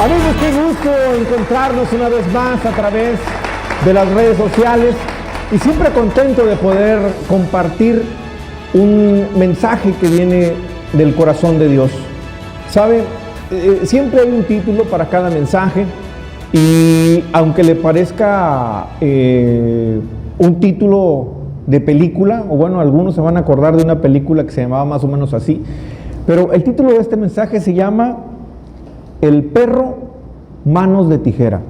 Amigos, qué gusto encontrarnos una vez más a través de las redes sociales y siempre contento de poder compartir un mensaje que viene del corazón de Dios. ¿Sabe? Siempre hay un título para cada mensaje y aunque le parezca un título de película, o bueno, algunos se van a acordar de una película que se llamaba más o menos así, pero el título de este mensaje se llama El perro, manos de tijera.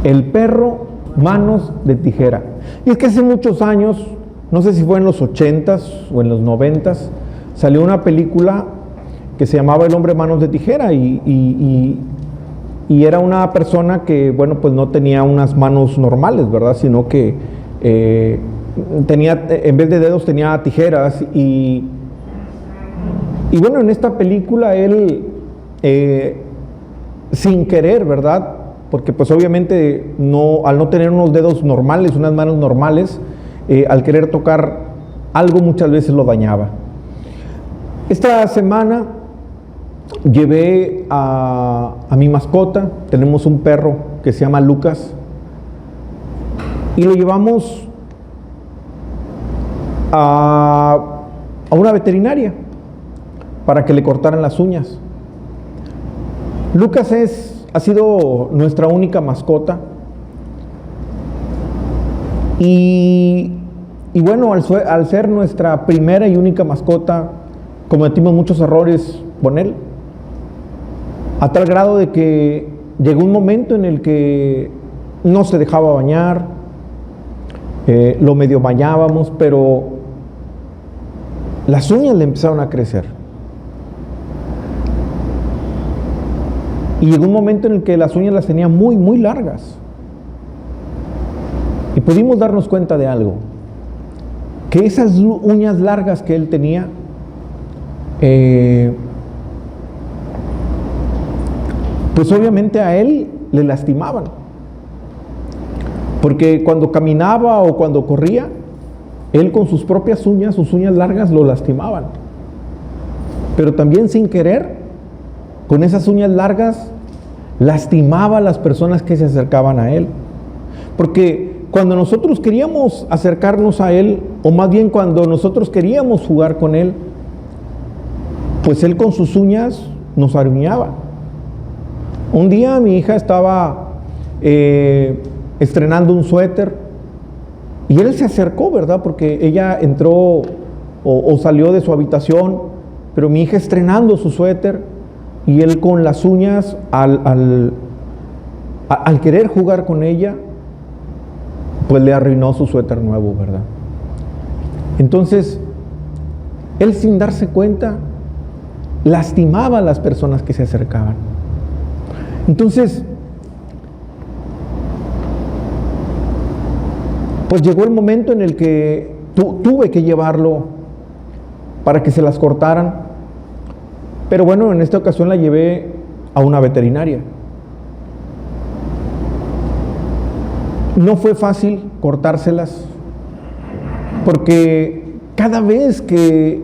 El perro, manos de tijera. Y es que hace muchos años, no sé si fue en los 80s o en los 90s, salió una película que se llamaba El hombre manos de tijera y era una persona que, bueno, pues no tenía unas manos normales, ¿verdad? Sino que tenía, en vez de dedos tenía tijeras y bueno, en esta película él, sin querer, ¿verdad? Porque pues obviamente al no tener unos dedos normales, unas manos normales, al querer tocar algo muchas veces lo dañaba. Esta semana llevé a mi mascota, tenemos un perro que se llama Lucas, y lo llevamos a una veterinaria para que le cortaran las uñas. Lucas ha sido nuestra única mascota y bueno, al ser nuestra primera y única mascota, cometimos muchos errores con él, a tal grado de que llegó un momento en el que no se dejaba bañar, lo medio bañábamos, pero las uñas le empezaron a crecer. Y llegó un momento en el que las uñas las tenía muy, muy largas. Y pudimos darnos cuenta de algo, que esas uñas largas que él tenía, pues obviamente a él le lastimaban. Porque cuando caminaba o cuando corría, él con sus propias uñas, sus uñas largas lo lastimaban. Pero también sin querer, con esas uñas largas, lastimaba a las personas que se acercaban a él. Porque cuando nosotros queríamos acercarnos a él, o más bien cuando nosotros queríamos jugar con él, pues él con sus uñas nos aruñaba. Un día mi hija estaba estrenando un suéter y él se acercó, ¿verdad? Porque ella entró o salió de su habitación, pero mi hija estrenando su suéter, y él con las uñas, al querer jugar con ella, pues le arruinó su suéter nuevo, ¿verdad? Entonces, él sin darse cuenta, lastimaba a las personas que se acercaban. Entonces, pues llegó el momento en el que tuve que llevarlo para que se las cortaran. Pero bueno, en esta ocasión la llevé a una veterinaria. No fue fácil cortárselas, porque cada vez que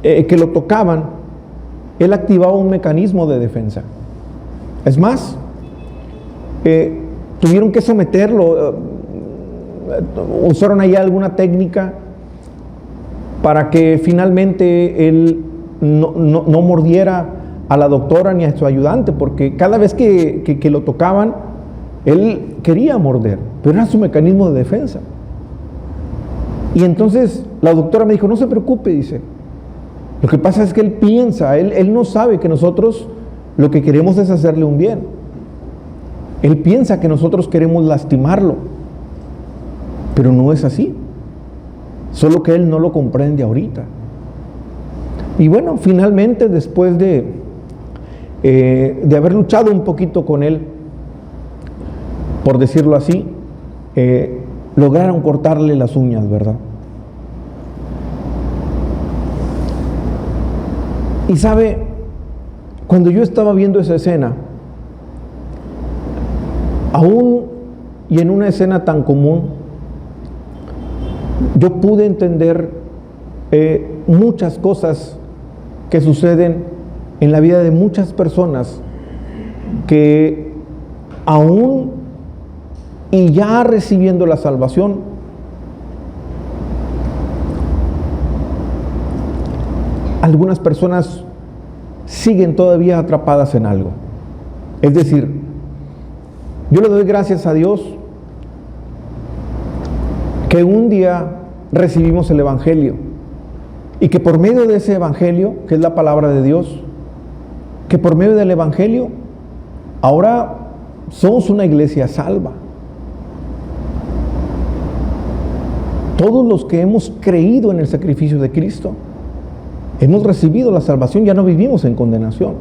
lo tocaban, él activaba un mecanismo de defensa. Es más, tuvieron que someterlo, usaron ahí alguna técnica para que finalmente él no mordiera a la doctora ni a su ayudante, porque cada vez que lo tocaban, él quería morder, pero era su mecanismo de defensa. Y entonces la doctora me dijo, no se preocupe, dice, lo que pasa es que él piensa, él no sabe que nosotros lo que queremos es hacerle un bien. Él piensa que nosotros queremos lastimarlo, pero no es así, solo que él no lo comprende ahorita. Y bueno, finalmente, después de haber luchado un poquito con él, por decirlo así, lograron cortarle las uñas, ¿verdad? Y sabe, cuando yo estaba viendo esa escena, aún y en una escena tan común, yo pude entender muchas cosas que suceden en la vida de muchas personas que aún y ya recibiendo la salvación, algunas personas siguen todavía atrapadas en algo. Es decir, yo le doy gracias a Dios que un día recibimos el Evangelio y que por medio de ese Evangelio, que es la palabra de Dios, que por medio del Evangelio ahora somos una iglesia salva. Todos los que hemos creído en el sacrificio de Cristo, hemos recibido la salvación, ya no vivimos en condenación.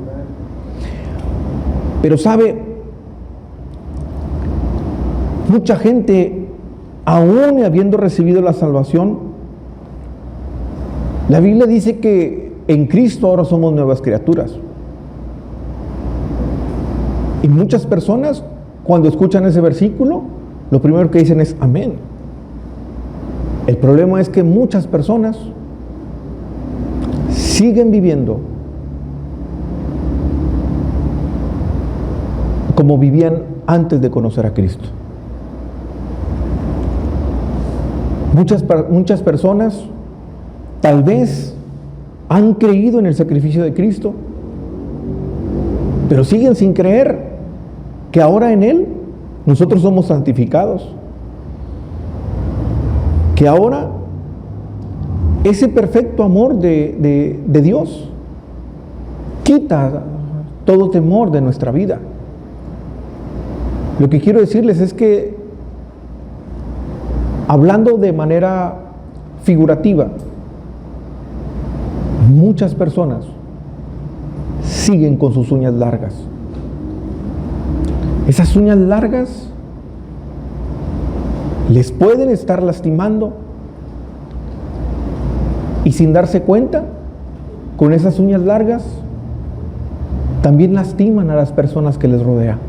Pero sabe, mucha gente, aún habiendo recibido la salvación, la Biblia dice que en Cristo ahora somos nuevas criaturas. Y muchas personas, cuando escuchan ese versículo, lo primero que dicen es amén. El problema es que muchas personas siguen viviendo como vivían antes de conocer a Cristo. Muchas personas tal vez han creído en el sacrificio de Cristo, pero siguen sin creer que ahora en Él nosotros somos santificados, que ahora ese perfecto amor de Dios quita todo temor de nuestra vida. Lo que quiero decirles es que, hablando de manera figurativa, muchas personas siguen con sus uñas largas. Esas uñas largas les pueden estar lastimando y sin darse cuenta, con esas uñas largas también lastiman a las personas que les rodean.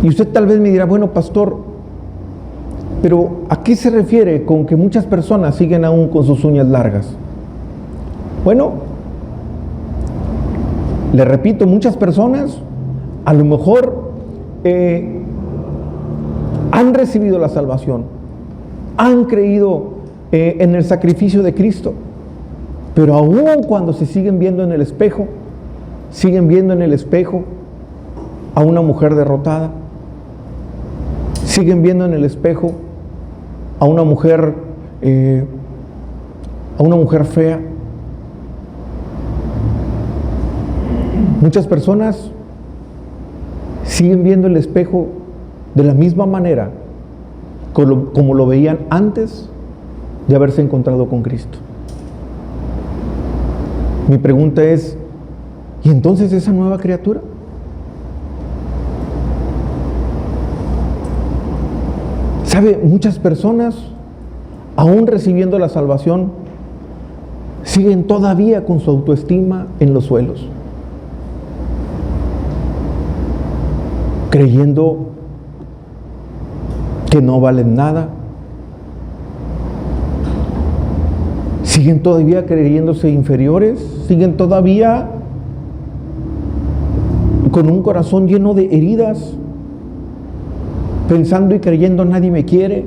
Y usted tal vez me dirá, bueno, pastor, pero ¿a qué se refiere con que muchas personas siguen aún con sus uñas largas? Bueno, le repito, muchas personas a lo mejor han recibido la salvación, han creído en el sacrificio de Cristo, pero aún cuando se siguen viendo en el espejo, siguen viendo en el espejo a una mujer derrotada, siguen viendo en el espejo a una mujer fea. Muchas personas siguen viendo el espejo de la misma manera como lo veían antes de haberse encontrado con Cristo. Mi pregunta es, ¿y entonces esa nueva criatura? ¿Sabe? Muchas personas, aún recibiendo la salvación, siguen todavía con su autoestima en los suelos, creyendo que no valen nada. Siguen todavía creyéndose inferiores, siguen todavía con un corazón lleno de heridas, pensando y creyendo nadie me quiere.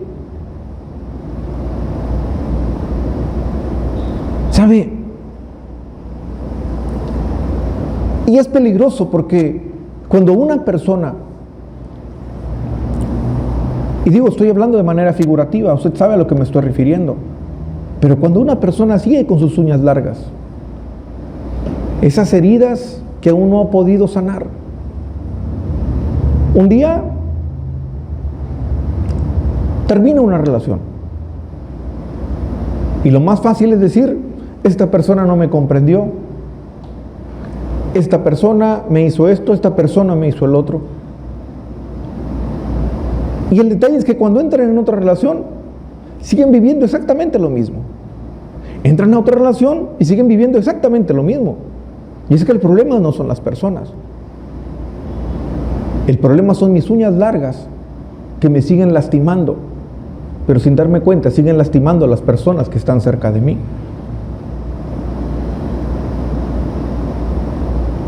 ¿Sabe? Y es peligroso porque cuando una persona, y digo, estoy hablando de manera figurativa, usted sabe a lo que me estoy refiriendo, pero cuando una persona sigue con sus uñas largas, esas heridas que aún no ha podido sanar, un día termina una relación. Y lo más fácil es decir, esta persona no me comprendió, esta persona me hizo esto, esta persona me hizo el otro. Y el detalle es que cuando entran en otra relación, siguen viviendo exactamente lo mismo. Entran a otra relación y siguen viviendo exactamente lo mismo. Y es que el problema no son las personas. El problema son mis uñas largas que me siguen lastimando. pero sin darme cuenta siguen lastimando a las personas que están cerca de mí.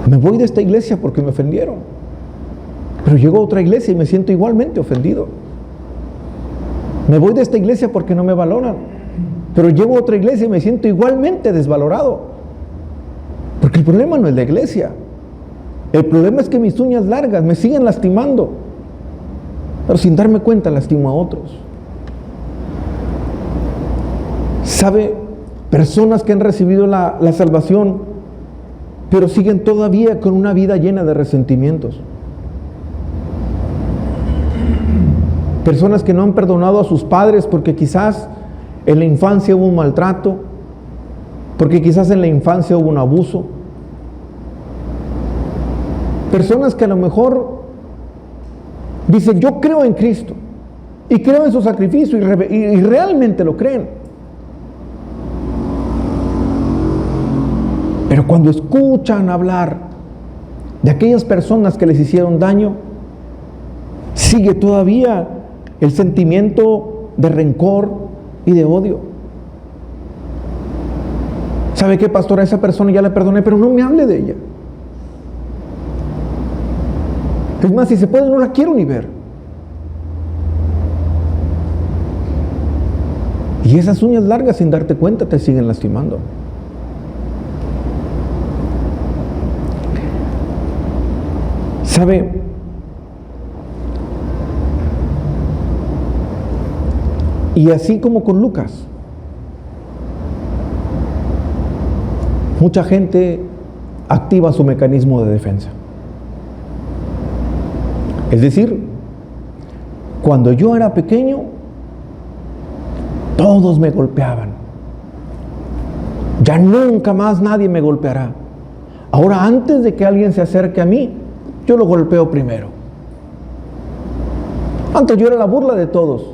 Me voy de esta iglesia porque me ofendieron, pero llego a otra iglesia y me siento igualmente ofendido. Me voy de esta iglesia porque no me valoran, pero llego a otra iglesia y me siento igualmente desvalorado. Porque el problema no es la iglesia. El problema es que mis uñas largas me siguen lastimando, pero sin darme cuenta lastimo a otros. ¿Sabe? Personas que han recibido la salvación, pero siguen todavía con una vida llena de resentimientos. Personas que no han perdonado a sus padres porque quizás en la infancia hubo un maltrato, porque quizás en la infancia hubo un abuso. Personas que a lo mejor dicen, yo creo en Cristo y creo en su sacrificio y realmente lo creen. Pero cuando escuchan hablar de aquellas personas que les hicieron daño, sigue todavía el sentimiento de rencor y de odio. ¿Sabe qué, pastor? A esa persona ya la perdoné, pero no me hable de ella. Es más, si se puede, no la quiero ni ver. Y esas uñas largas, sin darte cuenta, te siguen lastimando. ¿Sabe? Y así como con Lucas, mucha gente activa su mecanismo de defensa. Es decir, cuando yo era pequeño, todos me golpeaban. Ya nunca más nadie me golpeará. Ahora, antes de que alguien se acerque a mí, yo lo golpeo primero. Antes yo era la burla de todos.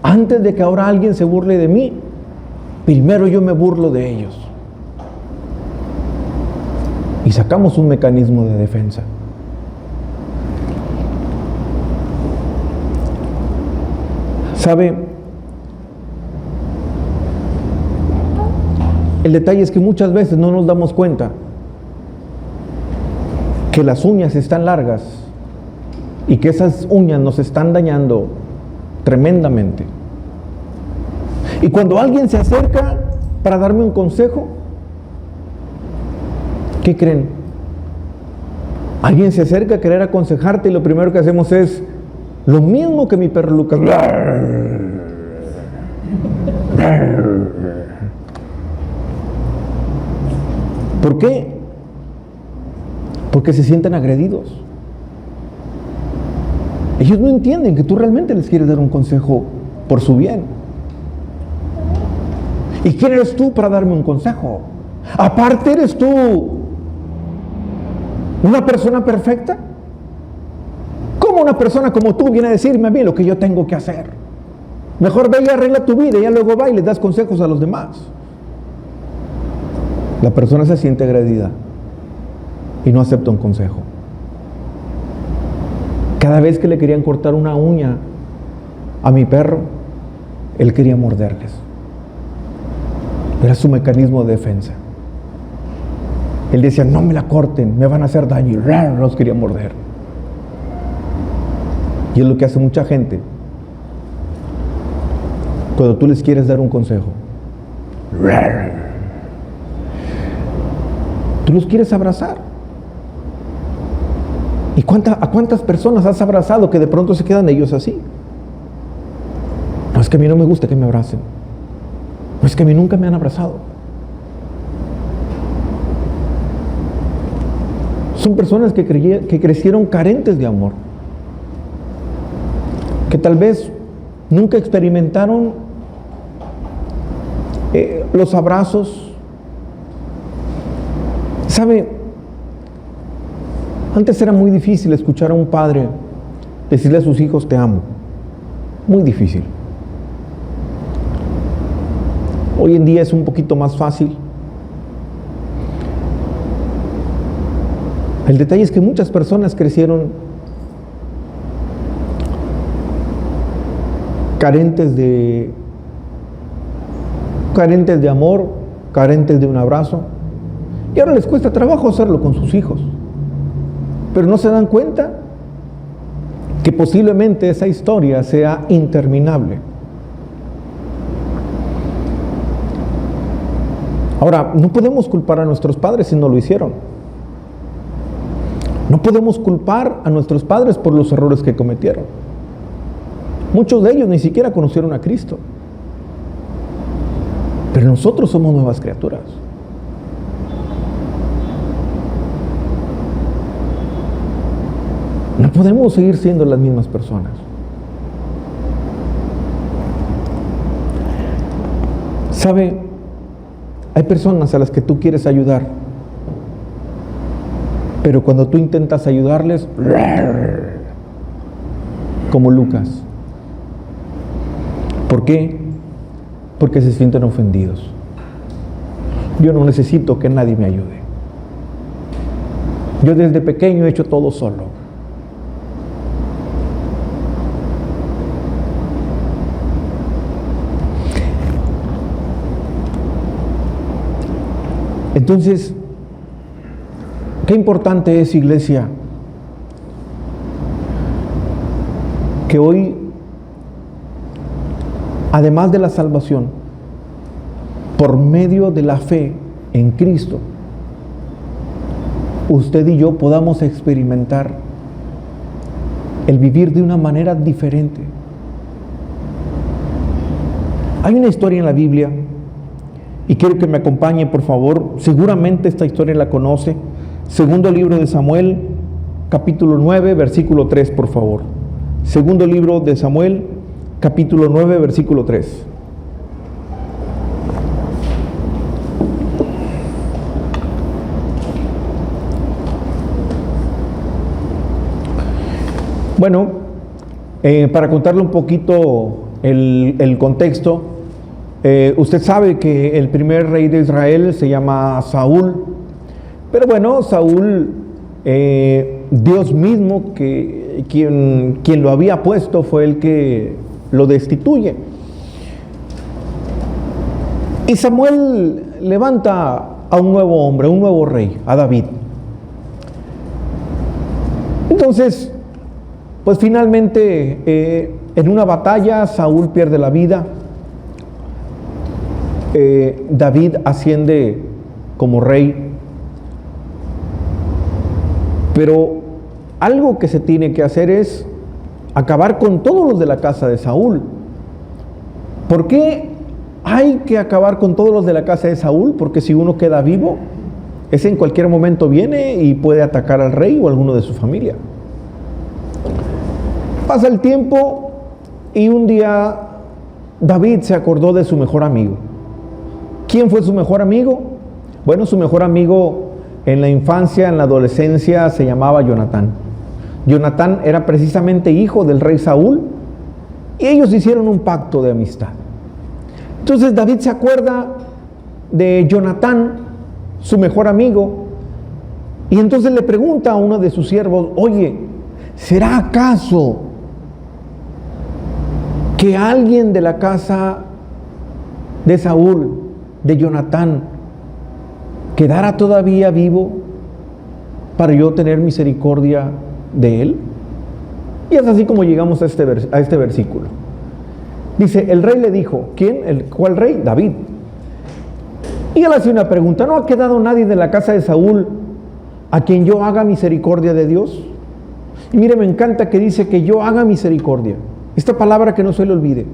Antes de que ahora alguien se burle de mí, primero yo me burlo de ellos. Y sacamos un mecanismo de defensa. ¿Sabe? El detalle es que muchas veces no nos damos cuenta que las uñas están largas y que esas uñas nos están dañando tremendamente. Y cuando alguien se acerca para darme un consejo, ¿qué creen? Alguien se acerca a querer aconsejarte y lo primero que hacemos es lo mismo que mi perro Lucas. ¿Por qué? Porque se sienten agredidos. Ellos no entienden que tú realmente les quieres dar un consejo por su bien. ¿Y quién eres tú para darme un consejo? Aparte, ¿eres tú una persona perfecta? ¿Cómo una persona como tú viene a decirme a mí lo que yo tengo que hacer? Mejor ve y arregla tu vida y ya luego va y les das consejos a los demás. La persona se siente agredida y no acepta un consejo. Cada vez que le querían cortar una uña a mi perro, él quería morderles. Era su mecanismo de defensa. Él decía, no me la corten, me van a hacer daño. Y los quería morder. Y es lo que hace mucha gente cuando tú les quieres dar un consejo. Tú los quieres abrazar. ¿Y a cuántas personas has abrazado que de pronto se quedan ellos así? No, es que a mí no me gusta que me abracen. No, es que a mí nunca me han abrazado. Son personas que crecieron carentes de amor, que tal vez nunca experimentaron los abrazos. ¿Sabe? Antes era muy difícil escuchar a un padre decirle a sus hijos te amo. Muy difícil. Hoy en día es un poquito más fácil. El detalle es que muchas personas crecieron carentes de amor, carentes de un abrazo, y ahora les cuesta trabajo hacerlo con sus hijos, pero no se dan cuenta que posiblemente esa historia sea interminable. Ahora, no podemos culpar a nuestros padres si no lo hicieron. No podemos culpar a nuestros padres por los errores que cometieron. Muchos de ellos ni siquiera conocieron a Cristo. Pero nosotros somos nuevas criaturas. No podemos seguir siendo las mismas personas. ¿Sabe? Hay personas a las que tú quieres ayudar, pero cuando tú intentas ayudarles, como Lucas. ¿Por qué? Porque se sienten ofendidos. Yo no necesito que nadie me ayude. Yo desde pequeño he hecho todo solo. Entonces, qué importante es, iglesia, que hoy, además de la salvación, por medio de la fe en Cristo, usted y yo podamos experimentar el vivir de una manera diferente. Hay una historia en la Biblia, y quiero que me acompañe, por favor. Seguramente esta historia la conoce. Segundo libro de Samuel, capítulo 9, versículo 3, por favor. Segundo libro de Samuel, capítulo 9, versículo 3. Bueno, para contarle un poquito el contexto, usted sabe que el primer rey de Israel se llama Saúl, pero bueno, Saúl, Dios mismo, quien lo había puesto, fue el que lo destituye. Y Samuel levanta a un nuevo hombre, un nuevo rey, a David. Entonces, pues finalmente, en una batalla, Saúl pierde la vida. David asciende como rey, pero algo que se tiene que hacer es acabar con todos los de la casa de Saúl. ¿Por qué hay que acabar con todos los de la casa de Saúl? Porque si uno queda vivo, ese en cualquier momento viene y puede atacar al rey o a alguno de su familia. Pasa el tiempo y un día David se acordó de su mejor amigo. ¿Quién fue su mejor amigo? Bueno, su mejor amigo en la infancia, en la adolescencia, se llamaba Jonatán. Jonatán era precisamente hijo del rey Saúl y ellos hicieron un pacto de amistad. Entonces David se acuerda de Jonatán, su mejor amigo, y entonces le pregunta a uno de sus siervos: oye, ¿será acaso que alguien de la casa de Saúl, de Jonatán, quedara todavía vivo para yo tener misericordia de él? Y es así como llegamos a este versículo. Dice, el rey le dijo, ¿quién? ¿Cuál rey? David. Y él hace una pregunta: ¿no ha quedado nadie de la casa de Saúl a quien yo haga misericordia de Dios? Y mire, me encanta que dice que yo haga misericordia. Esta palabra que no se le olvide.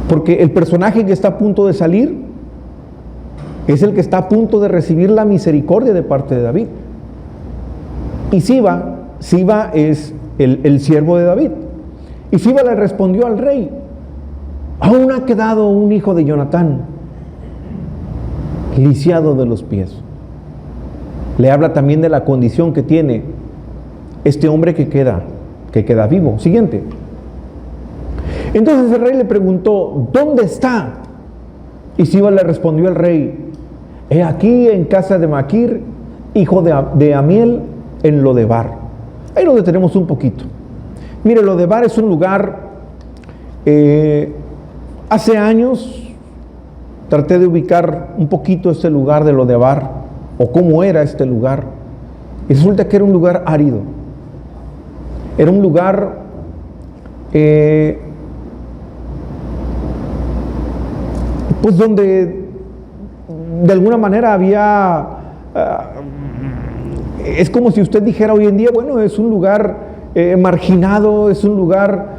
Porque el personaje que está a punto de salir es el que está a punto de recibir la misericordia de parte de David. Y Siba es el siervo de David. Y Siba le respondió al rey: aún ha quedado un hijo de Jonatán, lisiado de los pies. Le habla también de la condición que tiene este hombre que queda vivo. Siguiente. Entonces el rey le preguntó: ¿dónde está? Y Siba le respondió al rey: he aquí en casa de Maquir, hijo de Amiel, en Lodebar. Ahí nos detenemos un poquito. Mire, Lodebar es un lugar, hace años traté de ubicar un poquito este lugar de Lodebar, o cómo era este lugar, y resulta que era un lugar árido. Era un lugar pues donde de alguna manera había, es como si usted dijera hoy en día, bueno, es un lugar marginado, es un lugar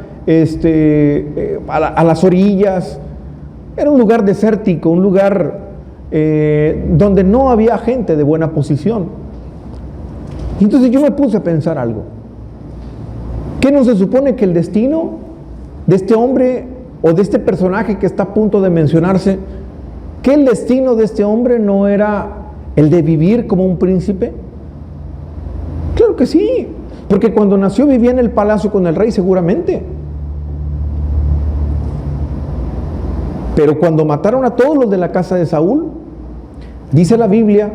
a las orillas, era un lugar desértico, un lugar donde no había gente de buena posición. Entonces yo me puse a pensar algo. ¿Qué no se supone que el destino de este hombre o de este personaje que está a punto de mencionarse, que el destino de este hombre no era el de vivir como un príncipe? Claro que sí, porque cuando nació vivía en el palacio con el rey seguramente. Pero cuando mataron a todos los de la casa de Saúl, dice la Biblia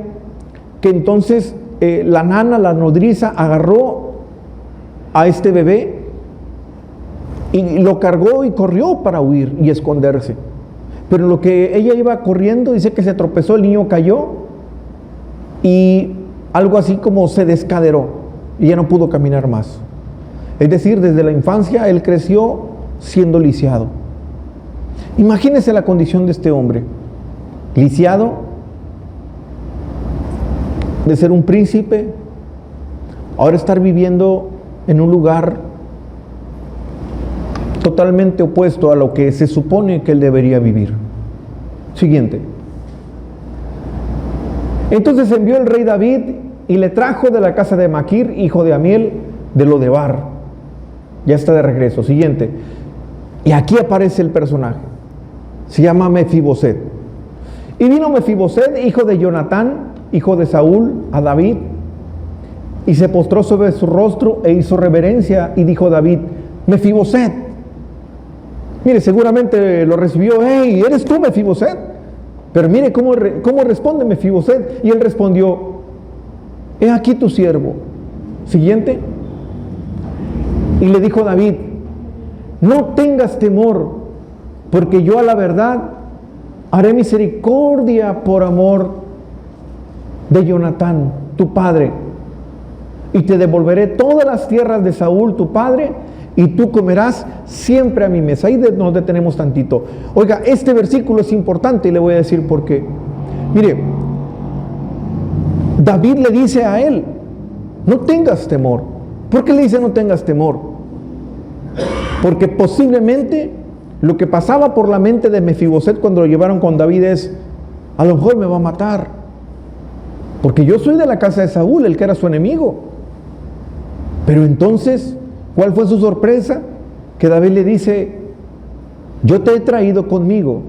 que entonces la nana, la nodriza, agarró a este bebé y lo cargó y corrió para huir y esconderse. Pero en lo que ella iba corriendo, dice que se tropezó, el niño cayó y algo así como se descaderó y ya no pudo caminar más. Es decir, desde la infancia él creció siendo lisiado. Imagínese la condición de este hombre, lisiado, de ser un príncipe, ahora estar viviendo en un lugar totalmente opuesto a lo que se supone que él debería vivir. Siguiente. Entonces envió el rey David y le trajo de la casa de Maquir, hijo de Amiel, de Lodebar. Ya está de regreso. Siguiente. Y aquí aparece el personaje. Se llama Mefiboset. Y vino Mefiboset, hijo de Jonatán, hijo de Saúl, a David, y se postró sobre su rostro e hizo reverencia, y dijo David: Mefiboset. Mire, seguramente lo recibió: hey, ¿eres tú, Mefiboset? Pero mire cómo responde Mefiboset, y él respondió: he aquí tu siervo. Siguiente. Y le dijo David: no tengas temor, porque yo a la verdad haré misericordia por amor de Jonatán, tu padre, y te devolveré todas las tierras de Saúl, tu padre, y tú comerás siempre a mi mesa. Ahí nos detenemos tantito. Oiga, este versículo es importante y le voy a decir por qué. Mire, David le dice a él: no tengas temor. ¿Por qué le dice no tengas temor? Porque posiblemente lo que pasaba por la mente de Mefiboset cuando lo llevaron con David es: a lo mejor me va a matar, porque yo soy de la casa de Saúl, el que era su enemigo. Pero entonces, ¿cuál fue su sorpresa? Que David le dice: yo te he traído conmigo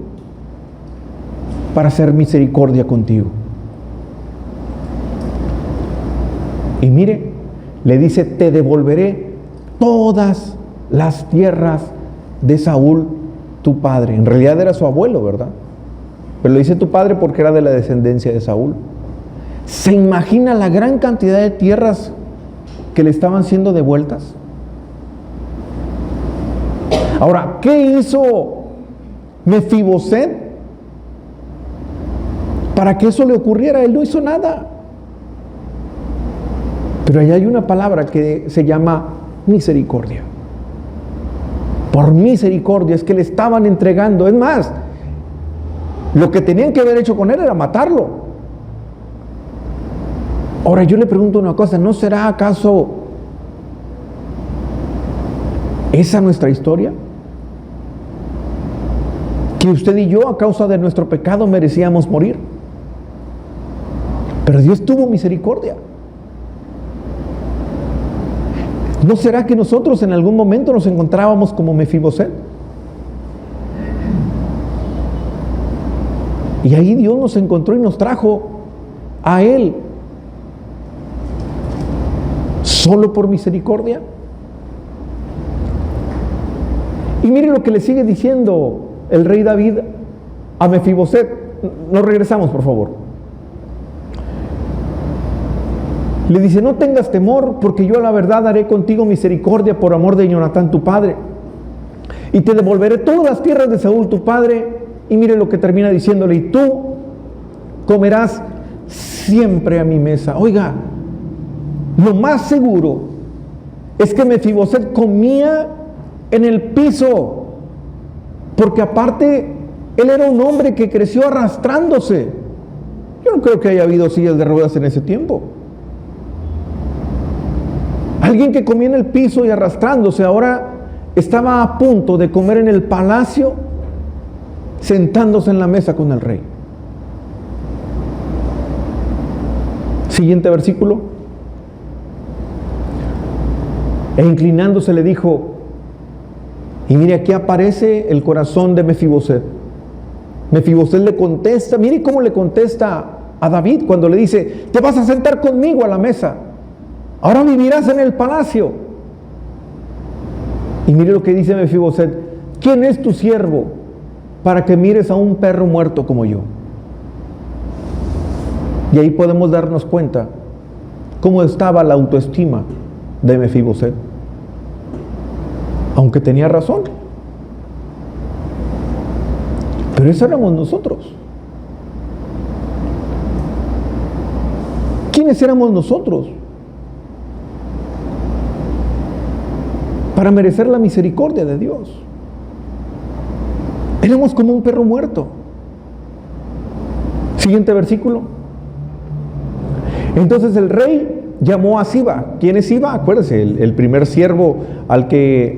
para hacer misericordia contigo. Y mire, le dice: te devolveré todas las tierras de Saúl, tu padre. En realidad era su abuelo, ¿verdad? Pero le dice tu padre porque era de la descendencia de Saúl. ¿Se imagina la gran cantidad de tierras que le estaban siendo devueltas? Ahora, ¿qué hizo Mefiboset para que eso le ocurriera? Él no hizo nada. Pero allá hay una palabra que se llama misericordia. Por misericordia es que le estaban entregando. Es más, lo que tenían que haber hecho con él era matarlo. Ahora yo le pregunto una cosa: ¿no será acaso esa nuestra historia? Que usted y yo, a causa de nuestro pecado, merecíamos morir, pero Dios tuvo misericordia. ¿No será que nosotros en algún momento nos encontrábamos como Mefiboset? Y ahí Dios nos encontró y nos trajo a Él solo por misericordia. Y mire lo que le sigue diciendo el rey David a Mefiboset. Nos regresamos, por favor. Le dice: no tengas temor, porque yo a la verdad haré contigo misericordia por amor de Jonatán tu padre, y te devolveré todas las tierras de Saúl tu padre. Y mire lo que termina diciéndole: y tú comerás siempre a mi mesa. Oiga, lo más seguro es que Mefiboset comía en el piso, porque aparte él era un hombre que creció arrastrándose. Yo no creo que haya habido sillas de ruedas en ese tiempo. Alguien que comía en el piso y arrastrándose, ahora estaba a punto de comer en el palacio, sentándose en la mesa con el rey. Siguiente versículo. E inclinándose le dijo, y mire, aquí aparece el corazón de Mefiboset. Mefiboset le contesta, mire cómo le contesta a David cuando le dice: te vas a sentar conmigo a la mesa, ahora vivirás en el palacio. Y mire lo que dice Mefiboset: ¿quién es tu siervo para que mires a un perro muerto como yo? Y ahí podemos darnos cuenta cómo estaba la autoestima de Mefiboset, aunque tenía razón. Pero eso éramos nosotros. ¿Quiénes éramos nosotros para merecer la misericordia de Dios? Éramos como un perro muerto. Siguiente versículo. Entonces el rey llamó a Siba. ¿Quién es Siba? Acuérdense, el primer siervo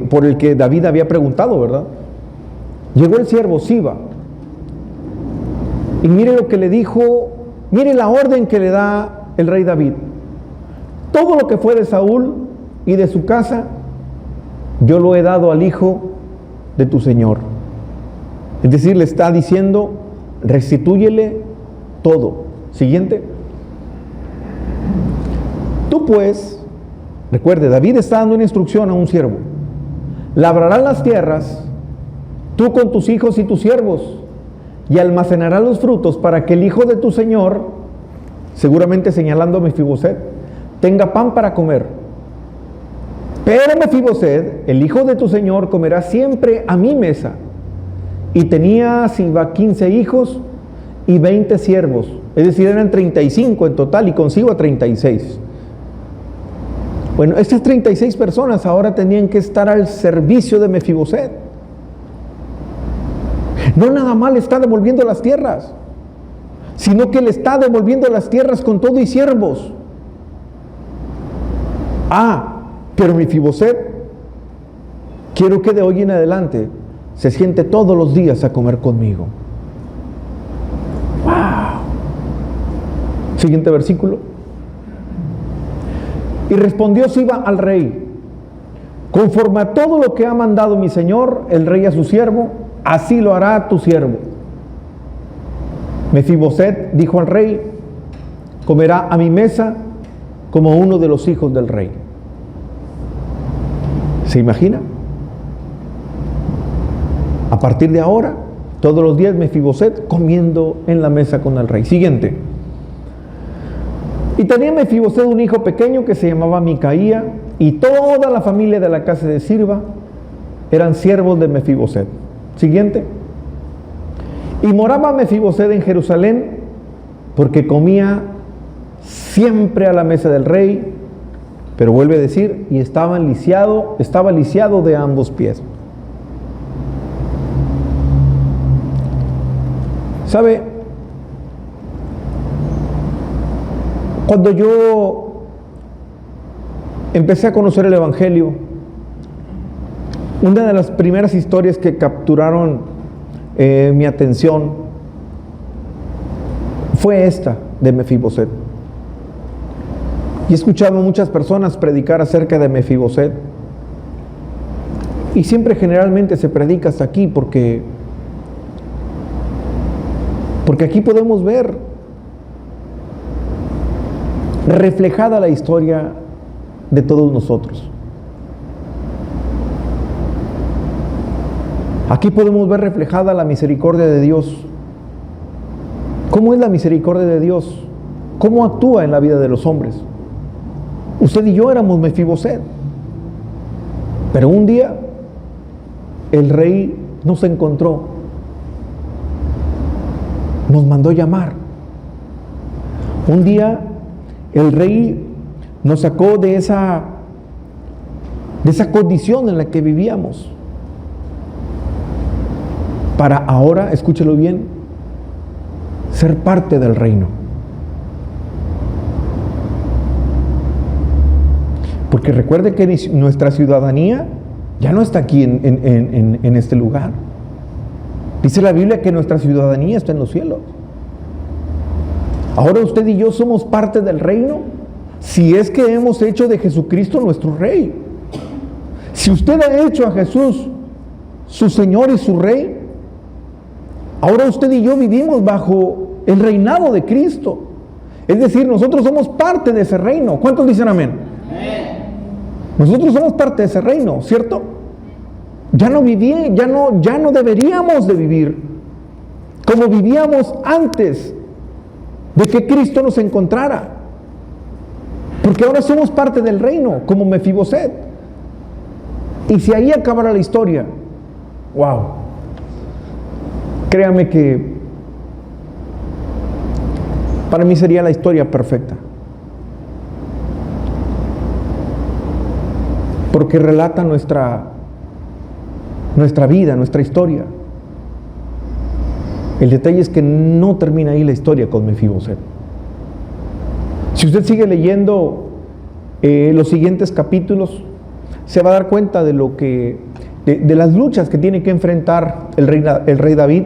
por el que David había preguntado, ¿verdad? Llegó el siervo Siba. Y mire lo que le dijo, mire la orden que le da el rey David: todo lo que fue de Saúl y de su casa, yo lo he dado al hijo de tu señor. Es decir, le está diciendo: restitúyele todo. Siguiente. Tú pues, recuerde, David está dando una instrucción a un siervo: labrarás las tierras, tú con tus hijos y tus siervos, y almacenarás los frutos para que el hijo de tu señor, seguramente señalando a Mefiboset, tenga pan para comer. Pero Mefiboset, el hijo de tu señor, comerá siempre a mi mesa. Y tenía Siba 15 hijos y 20 siervos, es decir, eran 35 en total, y consigo a 36. Bueno, estas 36 personas ahora tenían que estar al servicio de Mefiboset. No nada más le está devolviendo las tierras, sino que le está devolviendo las tierras con todo y siervos. Pero Mefiboset, quiero que de hoy en adelante se siente todos los días a comer conmigo. ¡Wow! Siguiente versículo. Y respondió Siba al rey: conforme a todo lo que ha mandado mi señor, el rey a su siervo, así lo hará tu siervo. Mefiboset dijo al rey: comerá a mi mesa como uno de los hijos del rey. ¿Se imagina? A partir de ahora, todos los días Mefiboset comiendo en la mesa con el rey. Siguiente. Y tenía Mefiboset un hijo pequeño que se llamaba Micaía, y toda la familia de la casa de Sirba eran siervos de Mefiboset. Siguiente. Y moraba Mefiboset en Jerusalén, porque comía siempre a la mesa del rey, pero vuelve a decir, y estaba lisiado de ambos pies. ¿Sabe? Cuando yo empecé a conocer el Evangelio, una de las primeras historias que capturaron mi atención fue esta de Mefiboset. Y he escuchado a muchas personas predicar acerca de Mefiboset, y siempre generalmente se predica hasta aquí porque aquí podemos ver reflejada la historia de todos nosotros. Aquí podemos ver reflejada la misericordia de Dios. ¿Cómo es la misericordia de Dios? ¿Cómo actúa en la vida de los hombres? Usted y yo éramos Mefiboset. Pero un día el rey nos encontró, nos mandó llamar. Un día el rey nos sacó de esa condición en la que vivíamos, para ahora, escúchelo bien, ser parte del reino. Porque recuerde que nuestra ciudadanía ya no está aquí en este lugar. Dice la Biblia que nuestra ciudadanía está en los cielos. Ahora usted y yo somos parte del reino, si es que hemos hecho de Jesucristo nuestro Rey. Si usted ha hecho a Jesús su Señor y su Rey, ahora usted y yo vivimos bajo el reinado de Cristo. Es decir, nosotros somos parte de ese reino. ¿Cuántos dicen amén? Amén. Nosotros somos parte de ese reino, ¿cierto? Ya no deberíamos de vivir como vivíamos antes de que Cristo nos encontrara. Porque ahora somos parte del reino, como Mefiboset. Y si ahí acabara la historia, wow, créame que para mí sería la historia perfecta. Porque relata nuestra vida, nuestra historia. El detalle es que no termina ahí la historia con Mefiboset. Si usted sigue leyendo los siguientes capítulos, se va a dar cuenta de las luchas que tiene que enfrentar el rey David.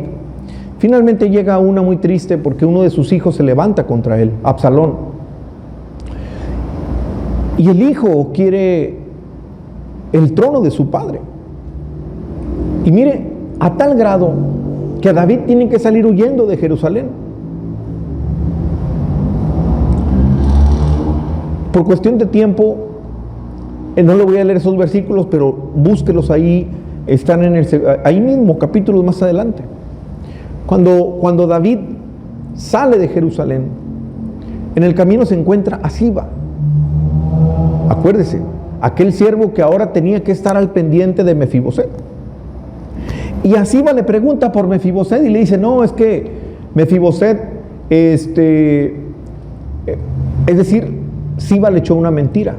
Finalmente llega una muy triste, porque uno de sus hijos se levanta contra él, Absalón. Y el hijo quiere el trono de su padre. Y mire, a tal grado que David tiene que salir huyendo de Jerusalén. Por cuestión de tiempo, no le voy a leer esos versículos, pero búsquelos ahí, están ahí mismo, capítulos más adelante. Cuando David sale de Jerusalén, en el camino se encuentra a Siba. Acuérdese, aquel siervo que ahora tenía que estar al pendiente de Mefiboset. Y a Siba le pregunta por Mefiboset y le dice, no, es que Mefiboset, es decir, Siba le echó una mentira.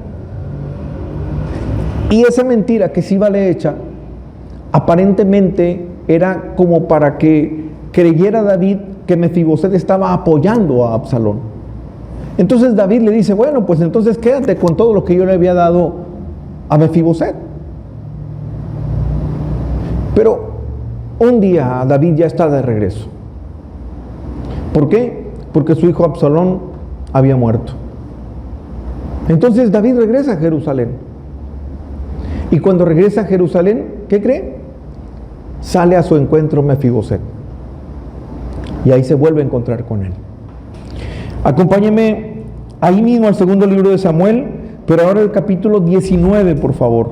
Y esa mentira que Siba le echa, aparentemente era como para que creyera David que Mefiboset estaba apoyando a Absalón. Entonces David le dice, bueno, pues entonces quédate con todo lo que yo le había dado a Mefiboset. Pero un día David ya está de regreso. ¿Por qué? Porque su hijo Absalón había muerto. Entonces David regresa a Jerusalén. Y cuando regresa a Jerusalén, ¿qué cree? Sale a su encuentro Mefiboset. Y ahí se vuelve a encontrar con él. Acompáñeme ahí mismo al segundo libro de Samuel, pero ahora el capítulo 19, por favor,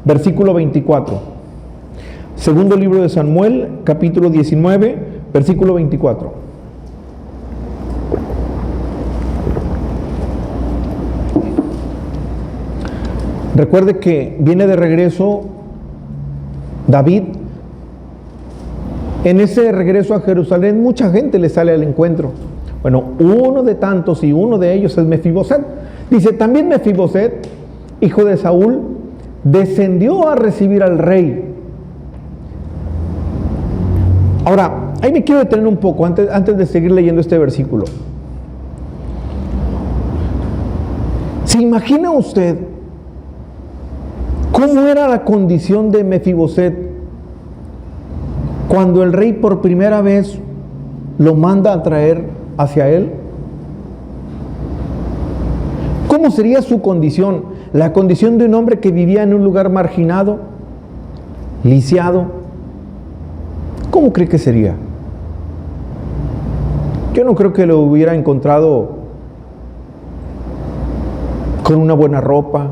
versículo 24. Segundo libro de Samuel, capítulo 19, versículo 24. Recuerde que viene de regreso David. En ese regreso a Jerusalén, mucha gente le sale al encuentro. Bueno, uno de tantos, y uno de ellos es Mefiboset. Dice, también Mefiboset, hijo de Saúl, descendió a recibir al rey. Ahora, ahí me quiero detener un poco antes de seguir leyendo este versículo. ¿Se imagina usted cómo era la condición de Mefiboset cuando el rey por primera vez lo manda a traer hacia él? ¿Cómo sería su condición? La condición de un hombre que vivía en un lugar marginado, lisiado. ¿Cómo cree que sería? Yo no creo que lo hubiera encontrado con una buena ropa,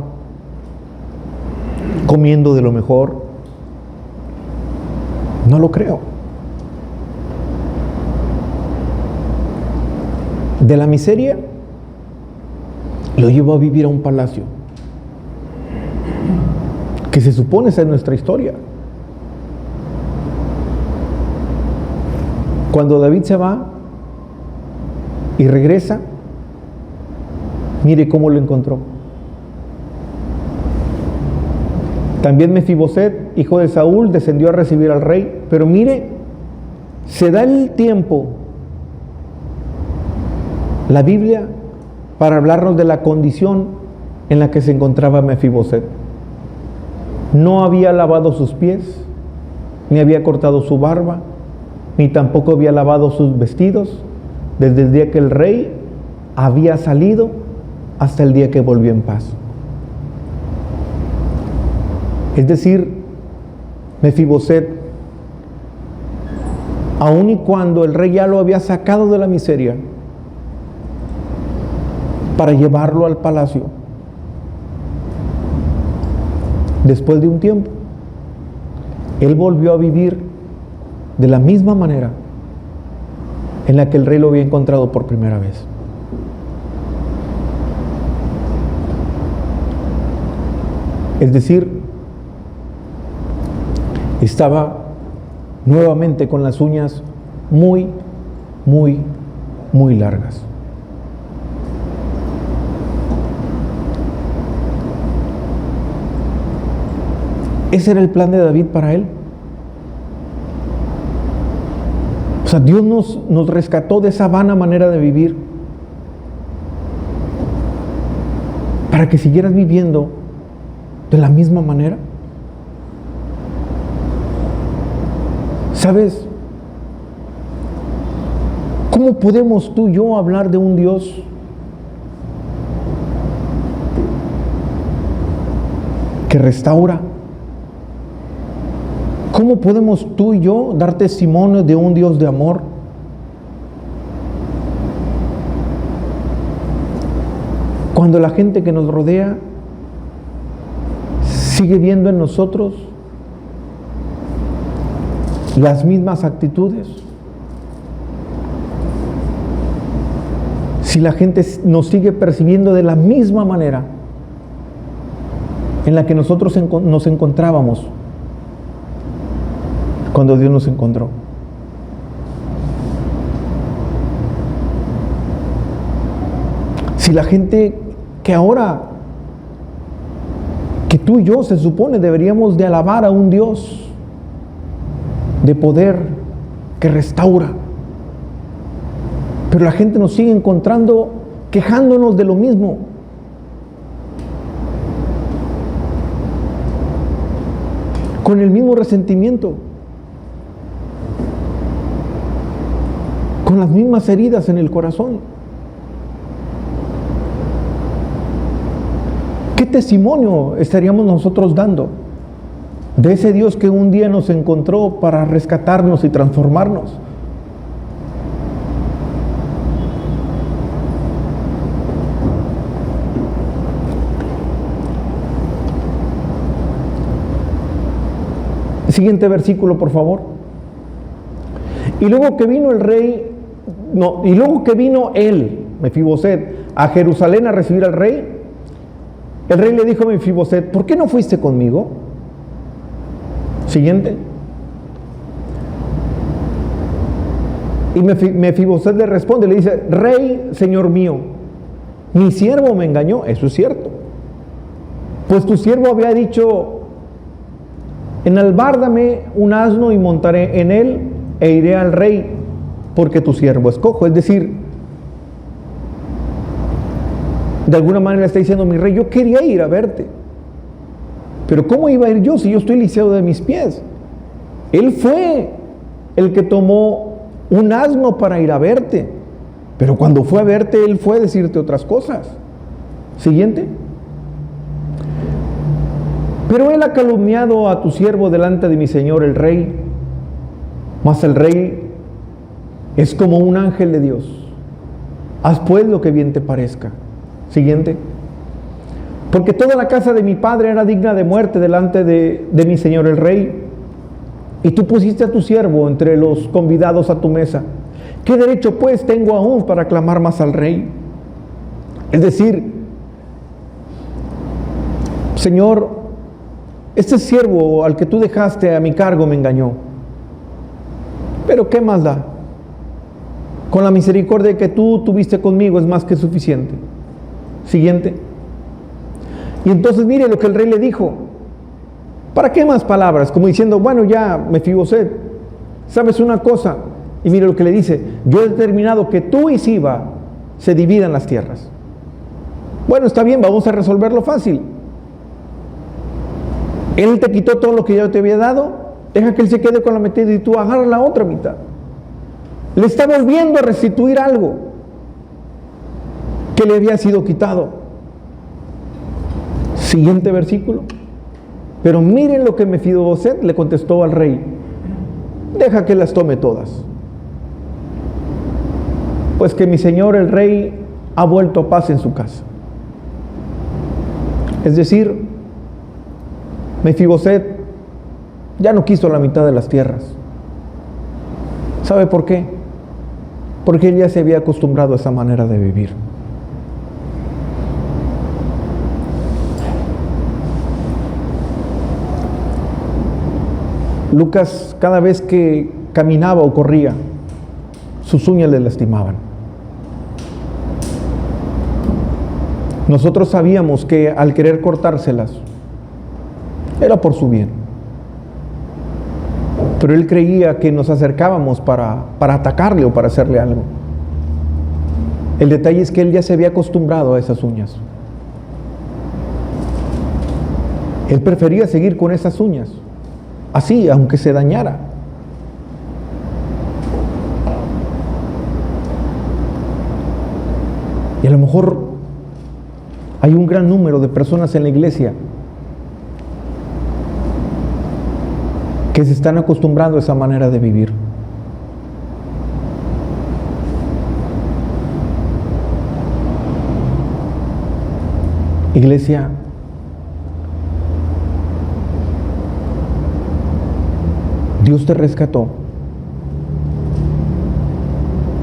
comiendo de lo mejor. No lo creo. De la miseria lo llevó a vivir a un palacio. que se supone esa es nuestra historia. Cuando David se va y regresa, mire cómo lo encontró. También Mefiboset, hijo de Saúl, descendió a recibir al rey, pero mire, se da el tiempo, la Biblia, para hablarnos de la condición en la que se encontraba Mefiboset. No había lavado sus pies, ni había cortado su barba, ni tampoco había lavado sus vestidos, desde el día que el rey había salido hasta el día que volvió en paz. Es decir, Mefiboset, aun y cuando el rey ya lo había sacado de la miseria para llevarlo al palacio, después de un tiempo, él volvió a vivir de la misma manera en la que el rey lo había encontrado por primera vez. Es decir, estaba nuevamente con las uñas muy largas. Ese era el plan de David para él. O sea, Dios nos rescató de esa vana manera de vivir para que siguieras viviendo de la misma manera. ¿Sabes? ¿Cómo podemos tú y yo hablar de un Dios que restaura? ¿Cómo podemos tú y yo dar testimonio de un Dios de amor? Cuando la gente que nos rodea sigue viendo en nosotros las mismas actitudes. Si la gente nos sigue percibiendo de la misma manera en la que nosotros nos encontrábamos cuando Dios nos encontró. Si la gente que ahora, que tú y yo se supone deberíamos de alabar a un Dios de poder que restaura, pero la gente nos sigue encontrando quejándonos de lo mismo. Con el mismo resentimiento, con las mismas heridas en el corazón. ¿Qué testimonio estaríamos nosotros dando de ese Dios que un día nos encontró para rescatarnos y transformarnos? Siguiente versículo, por favor. Y luego que vino el rey, y luego que vino él, Mefiboset, a Jerusalén a recibir al rey, el rey le dijo a Mefiboset: ¿por qué no fuiste conmigo? Siguiente. Y Mefiboset le responde, le dice: rey, señor mío, mi siervo me engañó. Eso es cierto. Pues tu siervo había dicho: enalbárdame un asno y montaré en él e iré al rey, porque tu siervo es cojo. Es decir, de alguna manera le está diciendo: mi rey, yo quería ir a verte, pero ¿cómo iba a ir yo si yo estoy lisiado de mis pies? Él fue el que tomó un asno para ir a verte, pero cuando fue a verte, él fue a decirte otras cosas. Siguiente. Pero él ha calumniado a tu siervo delante de mi señor el rey, mas el rey es como un ángel de Dios. Haz pues lo que bien te parezca. Siguiente. Porque toda la casa de mi padre era digna de muerte delante de mi señor el rey, y tú pusiste a tu siervo entre los convidados a tu mesa. ¿Qué derecho pues tengo aún para clamar más al rey? Es decir, Señor, este siervo al que tú dejaste a mi cargo me engañó. Pero ¿qué más da? Con la misericordia que tú tuviste conmigo es más que suficiente. Siguiente. Y entonces mire lo que el rey le dijo. ¿Para qué más palabras? Como diciendo, bueno, ya, Mefiboset, ¿sabes una cosa? Y mire lo que le dice, yo he determinado que tú y Siba se dividan las tierras. Bueno, está bien, vamos a resolverlo fácil. Él te quitó todo lo que yo te había dado, deja que él se quede con la mitad y tú agarra la otra mitad. Le está volviendo a restituir algo que le había sido quitado. Siguiente versículo. Pero miren lo que Mefiboset le contestó al rey: deja que las tome todas, pues que mi señor el rey ha vuelto a paz en su casa. Es decir, Mefiboset ya no quiso la mitad de las tierras. ¿Sabe por qué? Porque él ya se había acostumbrado a esa manera de vivir. Lucas, cada vez que caminaba o corría, sus uñas le lastimaban. Nosotros sabíamos que al querer cortárselas era por su bien, pero él creía que nos acercábamos para atacarle o para hacerle algo. El detalle es que él ya se había acostumbrado a esas uñas. Él prefería seguir con esas uñas, así, aunque se dañara. Y a lo mejor hay un gran número de personas en la iglesia que se están acostumbrando a esa manera de vivir. Iglesia, Dios te rescató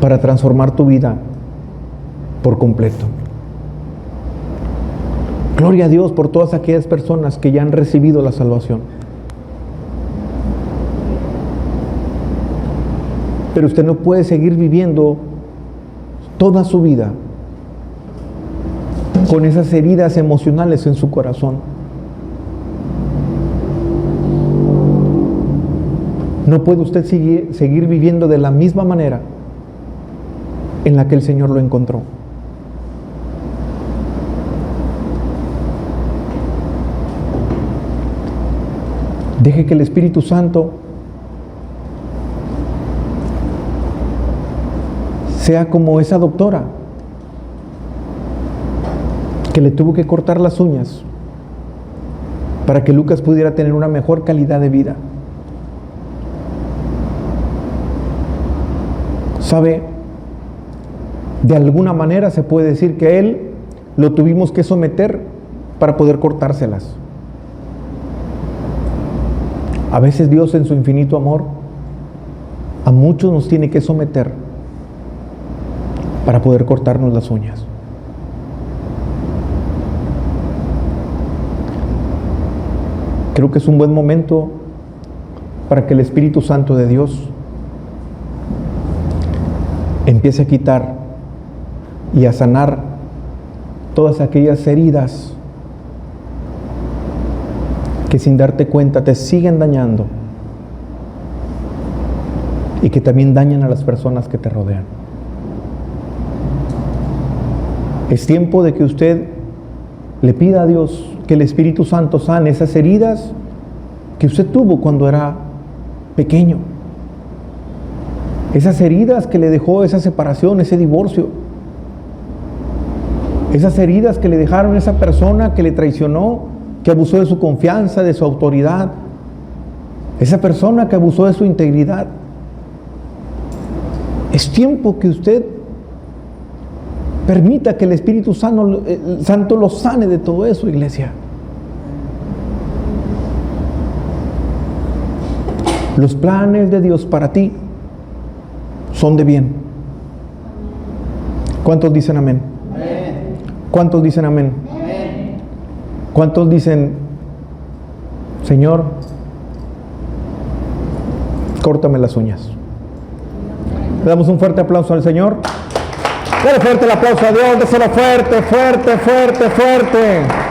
para transformar tu vida por completo. Gloria a Dios por todas aquellas personas que ya han recibido la salvación. Pero usted no puede seguir viviendo toda su vida con esas heridas emocionales en su corazón. No puede usted seguir viviendo de la misma manera en la que el Señor lo encontró. Deje que el Espíritu Santo sea como esa doctora que le tuvo que cortar las uñas para que Lucas pudiera tener una mejor calidad de vida. ¿Sabe? De alguna manera se puede decir que a él lo tuvimos que someter para poder cortárselas. A veces Dios, en su infinito amor, a muchos nos tiene que someter para poder cortarnos las uñas. Creo que es un buen momento para que el Espíritu Santo de Dios empiece a quitar y a sanar todas aquellas heridas que sin darte cuenta te siguen dañando y que también dañan a las personas que te rodean. Es tiempo de que usted le pida a Dios que el Espíritu Santo sane esas heridas que usted tuvo cuando era pequeño. Esas heridas que le dejó esa separación, ese divorcio. Esas heridas que le dejaron esa persona que le traicionó, que abusó de su confianza, de su autoridad. Esa persona que abusó de su integridad. Es tiempo que usted permita que el Espíritu Santo lo sane de todo eso, iglesia. Los planes de Dios para ti son de bien. ¿Cuántos dicen amén? Amén. ¿Cuántos dicen amén? Amén. ¿Cuántos dicen Señor, córtame las uñas. Le damos un fuerte aplauso al Señor. Dale fuerte el aplauso a Dios, déselo fuerte, fuerte, fuerte, fuerte.